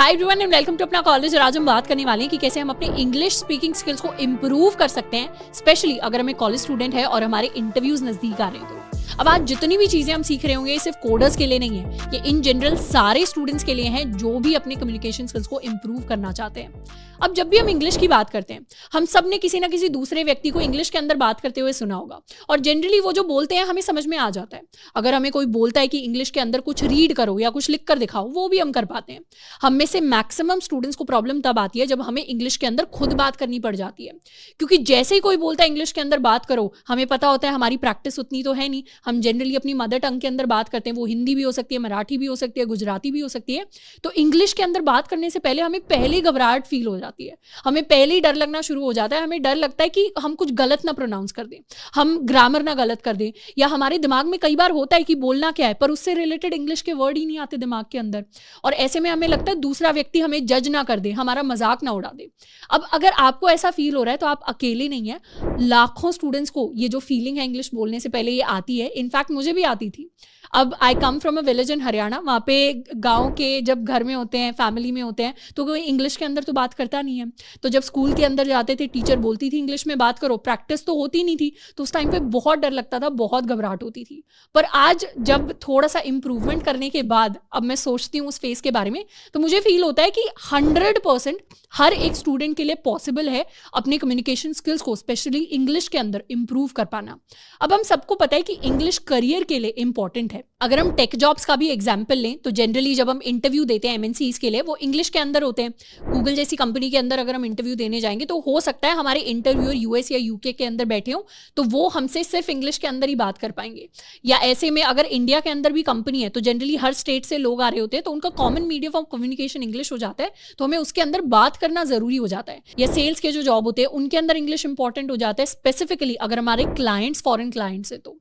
Hi everyone and welcome to Apna college. और आज हम बात करने वाले हैं कि कैसे हम अपने इंग्लिश स्पीकिंग स्किल्स को इम्प्रूव कर सकते हैं, स्पेशली अगर हमें कॉलेज स्टूडेंट है और हमारे इंटरव्यूज नजदीक आ रहे हैं तो। अब आज जितनी भी चीजें हम सीख रहे होंगे सिर्फ कोडर्स के लिए नहीं है, ये इन जनरल सारे स्टूडेंट्स के लिए हैं जो भी अपने कम्युनिकेशन स्किल्स को इम्प्रूव करना चाहते हैं। अब जब भी हम इंग्लिश की बात करते हैं, हम सब ने किसी ना किसी दूसरे व्यक्ति को इंग्लिश के अंदर बात करते हुए सुना होगा और जनरली वो जो बोलते हैं हमें समझ में आ जाता है। अगर हमें कोई बोलता है कि इंग्लिश के अंदर कुछ रीड करो या कुछ लिख कर दिखाओ, वो भी हम कर पाते हैं। हम में से मैक्सिमम स्टूडेंट्स को प्रॉब्लम तब आती है जब हमें इंग्लिश के अंदर खुद बात करनी पड़ जाती है, क्योंकि जैसे ही कोई बोलता है इंग्लिश के अंदर बात करो, हमें पता होता है हमारी प्रैक्टिस उतनी तो है नहीं। हम जनरली अपनी मदर टंग के अंदर बात करते हैं, वो हिंदी भी हो सकती है, मराठी भी हो सकती है, गुजराती भी हो सकती है। तो इंग्लिश के अंदर बात करने से पहले हमें पहले घबराहट फील हो जाती है, हमें पहले ही डर लगना शुरू हो जाता है। हमें डर लगता है कि हम कुछ गलत ना प्रोनाउंस कर दें, हम ग्रामर ना गलत कर दें, या हमारे दिमाग में कई बार होता है कि बोलना क्या है पर उससे रिलेटेड इंग्लिश के वर्ड ही नहीं आते दिमाग के अंदर। और ऐसे में हमें लगता है दूसरा व्यक्ति हमें जज ना कर दे, हमारा मजाक ना उड़ा दे। अब अगर आपको ऐसा फील हो रहा है तो आप अकेले नहीं है, लाखों स्टूडेंट्स को ये जो फीलिंग है इंग्लिश बोलने से पहले ये आती है। इनफैक्ट मुझे भी आती थी। अब I come from a village in Haryana, वहाँ पे गांव के जब घर में होते हैं, फैमिली में होते हैं, तो कोई इंग्लिश के अंदर तो बात करता नहीं है। तो जब स्कूल के अंदर जाते थे, टीचर बोलती थी इंग्लिश में बात करो, प्रैक्टिस तो होती नहीं थी, तो उस टाइम पे बहुत डर लगता था, बहुत घबराहट होती थी। पर आज जब थोड़ा सा इंप्रूवमेंट करने के बाद अब मैं सोचती हूँ उस फेस के बारे में, तो मुझे फील होता है कि 100% हर एक स्टूडेंट के लिए पॉसिबल है अपने कम्युनिकेशन स्किल्स को स्पेशली इंग्लिश के अंदर इंप्रूव कर पाना। अब हम सबको पता है कि इंग्लिश करियर के लिए इंपॉर्टेंट है। अगर हम टेक जॉब्स का भी एग्जांपल लें तो जनरली जब हम इंटरव्यू देते हैं एमएनसीज के लिए, वो इंग्लिश के अंदर होते हैं। गूगल जैसी कंपनी के अंदर अगर हम इंटरव्यू देने जाएंगे तो हो सकता है हमारे इंटरव्यूअर यूएस या यूके के अंदर बैठे हो, तो वो हमसे सिर्फ इंग्लिश के अंदर ही बात कर पाएंगे। या ऐसे में अगर इंडिया के अंदर भी कंपनी है तो जनरली हर स्टेट से लोग आ रहे होते हैं, तो उनका common medium of communication English हो जाता है, तो हमें उसके अंदर बात करना जरूरी हो जाता है। या सेल्स के जो जॉब होते हैं उनके अंदर इंग्लिश इंपॉर्टेंट हो जाता है, स्पेसिफिकली अगर हमारे क्लाइंट्स फॉरेन क्लाइंट्स है तो।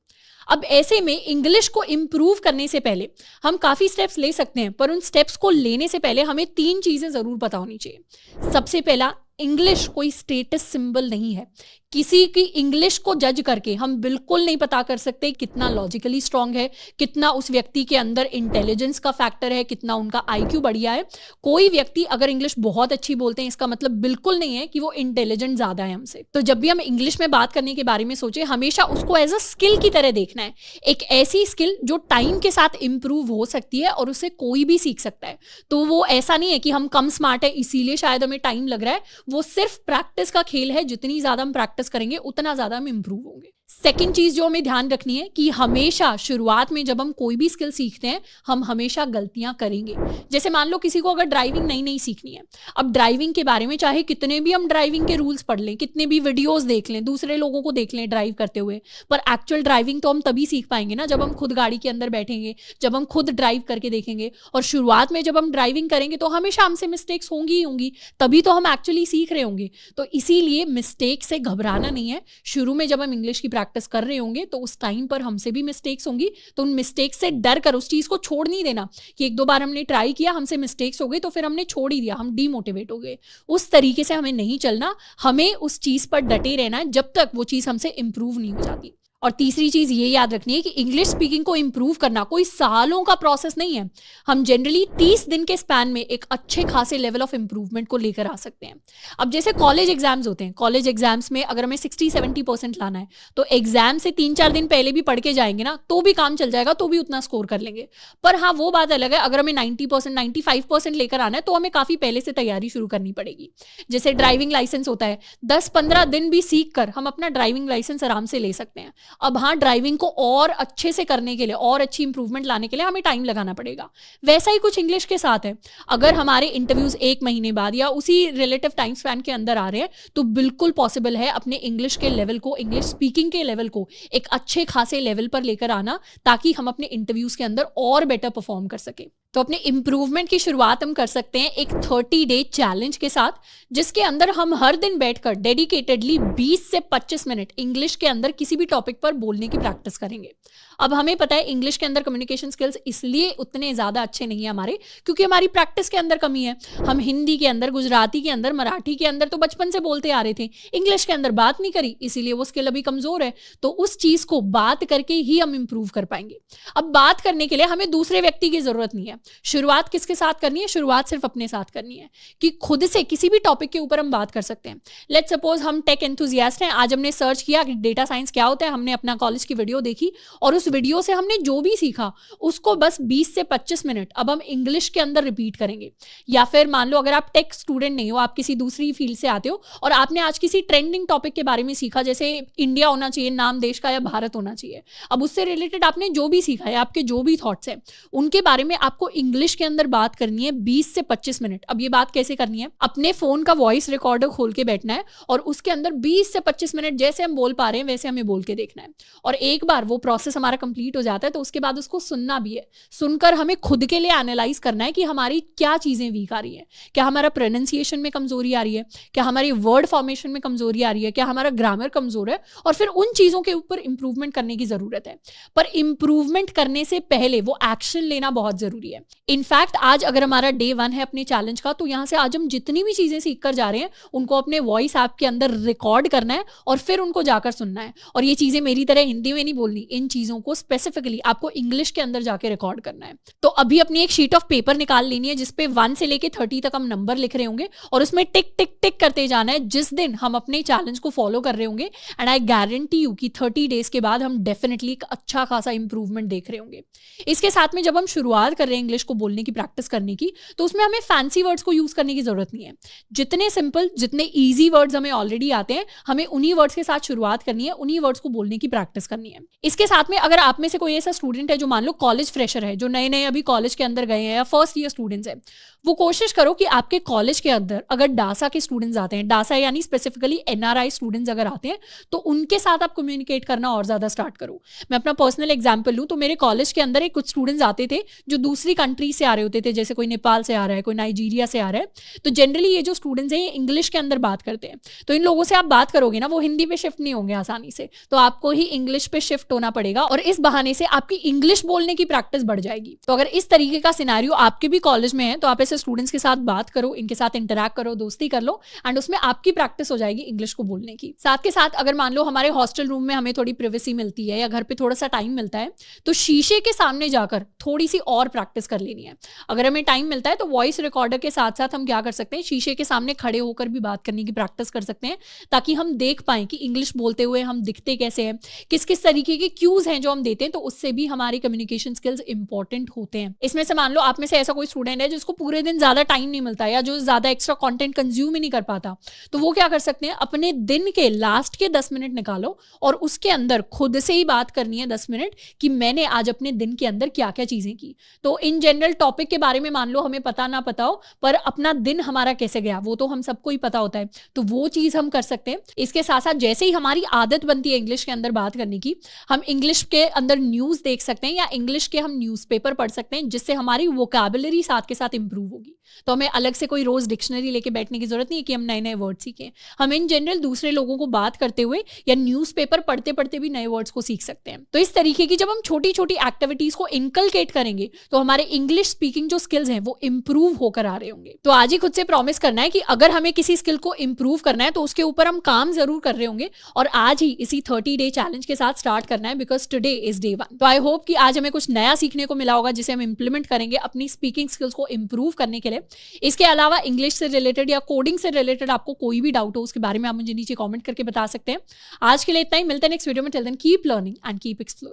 अब ऐसे में इंग्लिश को इंप्रूव करने से पहले हम काफी स्टेप्स ले सकते हैं, पर उन स्टेप्स को लेने से पहले हमें 3 चीजें जरूर पता होनी चाहिए। सबसे पहला, इंग्लिश कोई स्टेटस सिंबल नहीं है। किसी की इंग्लिश को जज करके हम बिल्कुल नहीं पता कर सकते कितना लॉजिकली स्ट्रांग है, कितना उस व्यक्ति के अंदर इंटेलिजेंस का फैक्टर है, कितना उनका आईक्यू बढ़िया है। कोई व्यक्ति अगर इंग्लिश बहुत अच्छी बोलते हैं इसका मतलब बिल्कुल नहीं है कि वो इंटेलिजेंट ज्यादा है हमसे। तो जब भी हम इंग्लिश में बात करने के बारे में सोचे, हमेशा उसको एज अ स्किल की तरह देखना है, एक ऐसी स्किल जो टाइम के साथ इंप्रूव हो सकती है और उसे कोई भी सीख सकता है। तो वो ऐसा नहीं है कि हम कम स्मार्ट है इसीलिए शायद हमें टाइम लग रहा है, वो सिर्फ प्रैक्टिस का खेल है। जितनी ज्यादा हम प्रैक्टिस करेंगे उतना ज्यादा हम इंप्रूव होंगे। सेकंड चीज जो हमें ध्यान रखनी है कि हमेशा शुरुआत में जब हम कोई भी स्किल सीखते हैं, हम हमेशा गलतियां करेंगे। जैसे मान लो किसी को अगर ड्राइविंग नई सीखनी है, अब ड्राइविंग के बारे में चाहे कितने भी हम ड्राइविंग के रूल्स पढ़ लें, कितने भी वीडियोस देख लें, दूसरे लोगों को देख लें ड्राइव करते हुए, पर एक्चुअल ड्राइविंग तो हम तभी सीख पाएंगे ना जब हम खुद गाड़ी के अंदर बैठेंगे, जब हम खुद ड्राइव करके देखेंगे। और शुरुआत में जब हम ड्राइविंग करेंगे तो हमेशा हमसे मिस्टेक्स होंगी ही होंगी, तभी तो हम एक्चुअली सीख रहे होंगे। तो इसीलिए मिस्टेक से घबराना नहीं है। शुरू में जब हम इंग्लिश की प्रैक्टिस कर रहे होंगे तो उस टाइम पर हमसे भी मिस्टेक्स होंगी, तो उन मिस्टेक्स से डर कर उस चीज को छोड़ नहीं देना कि 1-2 बार हमने ट्राई किया, हमसे मिस्टेक्स हो गई तो फिर हमने छोड़ ही दिया, हम डीमोटिवेट हो गए। उस तरीके से हमें नहीं चलना, हमें उस चीज पर डटे रहना है जब तक वो चीज हमसे इंप्रूव नहीं हो जाती। और तीसरी चीज ये याद रखनी है कि इंग्लिश स्पीकिंग को इंप्रूव करना कोई सालों का प्रोसेस नहीं है। हम जनरली 30 दिन के स्पैन में एक अच्छे खासे लेवल ऑफ इंप्रूवमेंट को लेकर आ सकते हैं। अब जैसे कॉलेज एग्जाम्स होते हैं, कॉलेज एग्जाम्स में अगर हमें 60-70% लाना है तो एग्जाम से 3-4 दिन पहले भी पढ़ के जाएंगे ना तो भी काम चल जाएगा, तो भी उतना स्कोर कर लेंगे। पर हाँ, वो बात अलग है, अगर हमें 90% 95% लेकर आना है तो हमें काफी पहले से तैयारी शुरू करनी पड़ेगी। जैसे ड्राइविंग लाइसेंस होता है, 10-15 दिन भी सीख कर हम अपना ड्राइविंग लाइसेंस आराम से ले सकते हैं। अब हाँ, ड्राइविंग को और अच्छे से करने के लिए और अच्छी इंप्रूवमेंट लाने के लिए हमें टाइम लगाना पड़ेगा। वैसा ही कुछ इंग्लिश के साथ है। अगर हमारे इंटरव्यूज 1 महीने बाद या उसी रिलेटिव टाइम स्पैन के अंदर आ रहे हैं तो बिल्कुल पॉसिबल है अपने इंग्लिश के लेवल को, इंग्लिश स्पीकिंग के लेवल को एक अच्छे खासे लेवल पर लेकर आना, ताकि हम अपने इंटरव्यूज के अंदर और बेटर परफॉर्म कर सके। तो अपने इंप्रूवमेंट की शुरुआत हम कर सकते हैं एक 30 डे चैलेंज के साथ, जिसके अंदर हम हर दिन बैठकर डेडिकेटेडली 20 से 25 मिनट इंग्लिश के अंदर किसी भी टॉपिक पर बोलने की प्रैक्टिस करेंगे। अब हमें पता है इंग्लिश के अंदर कम्युनिकेशन स्किल्स इसलिए उतने ज़्यादा अच्छे नहीं है हमारे, क्योंकि हमारी प्रैक्टिस के अंदर कमी है। हम हिंदी के अंदर, गुजराती के अंदर, मराठी के अंदर तो बचपन से बोलते आ रहे थे, इंग्लिश के अंदर बात नहीं करी, इसीलिए वो स्किल अभी कमज़ोर है। तो उस चीज़ को बात करके ही हम इंप्रूव कर पाएंगे। अब बात करने के लिए हमें दूसरे व्यक्ति की ज़रूरत नहीं है। शुरुआत किसके साथ करनी है? शुरुआत सिर्फ अपने साथ करनी है कि खुद से किसी भी टॉपिक के ऊपर हम बात कर सकते हैं। लेट्स सपोज हम टेक एंथुजियास्ट हैं, आज हमने सर्च किया कि डेटा साइंस क्या होता है, हमने अपना कॉलेज की वीडियो देखी और उस वीडियो से हमने जो भी सीखा उसको बस 20 से 25 मिनट अब हम इंग्लिश के अंदर रिपीट करेंगे। या फिर मान लो अगर आप टेक स्टूडेंट नहीं हो, आप किसी दूसरी फील्ड से आते हो और आपने आज किसी ट्रेंडिंग टॉपिक के बारे में सीखा, जैसे इंडिया होना चाहिए नाम देश का या भारत होना चाहिए, अब उससे रिलेटेड आपने जो भी सीखा है, आपके जो भी थॉट्स हैं उनके बारे में आपको इंग्लिश के अंदर बात करनी है 20 से 25 मिनट। अब ये बात कैसे करनी है? अपने फोन का वॉइस रिकॉर्डर खोल के बैठना है और उसके अंदर 20 से 25 मिनट जैसे हम बोल पा रहे हैं वैसे हमें बोल के देखना है। और एक बार वो प्रोसेस हमारा कंप्लीट हो जाता है तो उसके बाद उसको सुनना भी है। सुनकर हमें खुद के लिए एनालाइज करना है कि हमारी क्या चीजें वीक आ रही है। क्या हमारा प्रोनाउंसिएशन में कमजोरी आ रही है? क्या हमारी वर्ड फॉर्मेशन में कमजोरी आ रही है? क्या हमारा ग्रामर कमजोर है? और फिर उन चीजों के ऊपर इंप्रूवमेंट करने की जरूरत है। पर इंप्रूवमेंट करने से पहले वो एक्शन लेना बहुत जरूरी है। इनफैक्ट आज अगर हमारा डे 1 है अपने चैलेंज का, तो यहां से आज हम जितनी भी चीजें सीख कर जा रहे हैं उनको अपने वॉइस ऐप के अंदर रिकॉर्ड करना है और फिर उनको जाकर सुनना है। और ये चीजें मेरी तरह हिंदी में नहीं बोलनी, इन चीजों को स्पेसिफिकली आपको इंग्लिश के अंदर जाके रिकॉर्ड करना है। तो अभी अपनी एक शीट ऑफ पेपर निकाल लेनी है जिसपे 1 से लेके 30 तक हम नंबर लिख रहे होंगे और उसमें टिक टिक टिक करते जाना है जिस दिन हम अपने चैलेंज को फॉलो कर रहे होंगे। एंड आई गारंटी यू कि 30 डेज के बाद हम डेफिनेटली एक अच्छा खासा इंप्रूवमेंट देख रहे होंगे। इसके साथ में जब हम शुरुआत कर रहे हैं इंग्लिश को बोलने की, प्रैक्टिस करने की, तो उसमें हमें फैंसी वर्ड्स को यूज करने की जरूरत नहीं है। जितने सिंपल, जितने ईजी वर्ड्स हमें ऑलरेडी आते हैं, हमें उन्हीं वर्ड्स के साथ शुरुआत करनी है, उन्हीं वर्ड्स को बोलने की प्रैक्टिस करनी है। इसके साथ में अगर आप में से कोई ऐसा स्टूडेंट है जो मान लो कॉलेज फ्रेशर है, जो नए नए अभी कॉलेज के अंदर गए हैं या फर्स्ट ईयर स्टूडेंट्स हैं, वो कोशिश करो कि आपके कॉलेज के अंदर अगर डासा के स्टूडेंट्स आते हैं, डासा यानी स्पेसिफिकली एनआरआई स्टूडेंट्स अगर आते हैं, तो उनके साथ आप कम्युनिकेट करना और ज्यादा स्टार्ट करो। मैं अपना पर्सनल एग्जांपल लूं तो मेरे कॉलेज के अंदर एक कुछ स्टूडेंट्स आते थे जो दूसरी कंट्री से आ रहे होते थे, जैसे कोई नेपाल से आ रहा है, कोई नाइजीरिया से आ रहा है। तो जनरली ये जो स्टूडेंट्स हैं ये इंग्लिश के अंदर बात करते हैं। तो इन लोगों से आप बात करोगे ना, वो हिंदी पे शिफ्ट नहीं होंगे आसानी से, तो आपको ही इंग्लिश पे शिफ्ट होना पड़ेगा और इस बहाने से आपकी इंग्लिश बोलने की प्रैक्टिस बढ़ जाएगी। तो अगर इस तरीके का सिनेरियो आपके भी कॉलेज में है तो आप ऐसे स्टूडेंट्स के साथ बात करो, इनके साथ इंटरैक्ट करो, दोस्ती कर लो एंड उसमें आपकी प्रैक्टिस हो जाएगी इंग्लिश को बोलने की। साथ के साथ अगर मान लो हमारे हॉस्टल रूम में हमें थोड़ी प्रिवेसी मिलती है या घर पे थोड़ा सा टाइम मिलता है, तो शीशे के सामने जाकर थोड़ी सी और प्रैक्टिस कर लेनी है। अगर हमें टाइम मिलता है तो वॉइस रिकॉर्डर के साथ साथ हम क्या कर सकते हैं, शीशे के सामने खड़े होकर भी बात करने की प्रैक्टिस कर सकते हैं, ताकि हम देख पाएं कि इंग्लिश बोलते हुए हम दिखते कैसे हैं, किस किस तरीके के क्यूज हैं जो हम देते हैं, तो उससे भी हमारी कम्युनिकेशन स्किल्स इंपॉर्टेंट होते हैं। इसमें से मान लो आप में से ऐसा कोई स्टूडेंट है जिसको पूरे दिन ज्यादा टाइम नहीं मिलता या जो ज्यादा एक्स्ट्रा कंटेंट कंज्यूम ही नहीं कर पाता, तो वो क्या कर सकते हैं, अपने दिन के लास्ट के 10 मिनट निकालो और उसके अंदर खुद से ही बात करनी है 10 मिनट कि मैंने आज अपने दिन के अंदर क्या क्या चीजें की। तो इन जनरल टॉपिक के बारे में मान लो हमें पता ना पता हो, पर अपना दिन हमारा कैसे गया वो तो हम सबको ही पता होता है, तो वो चीज हम कर सकते हैं। इसके साथ साथ जैसे ही हमारी आदत बनती है इंग्लिश के अंदर बात करने की, हम इंग्लिश के अंदर न्यूज देख सकते हैं या इंग्लिश के हम न्यूज़पेपर पढ़ सकते हैं, जिससे हमारी वोकैबुलरी साथ के साथ इंप्रूव होगी। तो हमें अलग से कोई रोज डिक्शनरी लेके बैठने की जरूरत नहीं है कि हम नए नए वर्ड सीखें। हम इन जनरल दूसरे लोगों को बात करते हुए या न्यूज़पेपर पढ़ते पढ़ते भी नए वर्ड्स को सीख सकते हैं। तो इस तरीके की जब हम छोटी छोटी एक्टिविटीज को इनकलकेट करेंगे तो हमारे इंग्लिश स्पीकिंग जो स्किल्स हैं वो इंप्रूव होकर आ रहे होंगे। तो आज ही खुद से प्रॉमिस करना है कि अगर हमें किसी स्किल को इंप्रूव करना है तो उसके ऊपर हम काम जरूर कर रहे होंगे और आज ही इसी 30 डे चैलेंज के साथ स्टार्ट करना है, बिकॉज टुडे इज डे 1। तो आई होप कि आज हमें कुछ नया सीखने को मिला होगा जिसे हम इंप्लीमेंट करेंगे अपनी स्पीकिंग स्किल्स को इंप्रूव करने के लिए। इसके अलावा इंग्लिश से रिलेटेड या कोडिंग से रिलेटेड आपको कोई भी डाउट हो उसके बारे में आप मुझे नीचे कमेंट करके बता सकते हैं। आज के लिए इतना ही, मिलते हैं नेक्स्ट वीडियो में। Till then keep learning and keep exploring.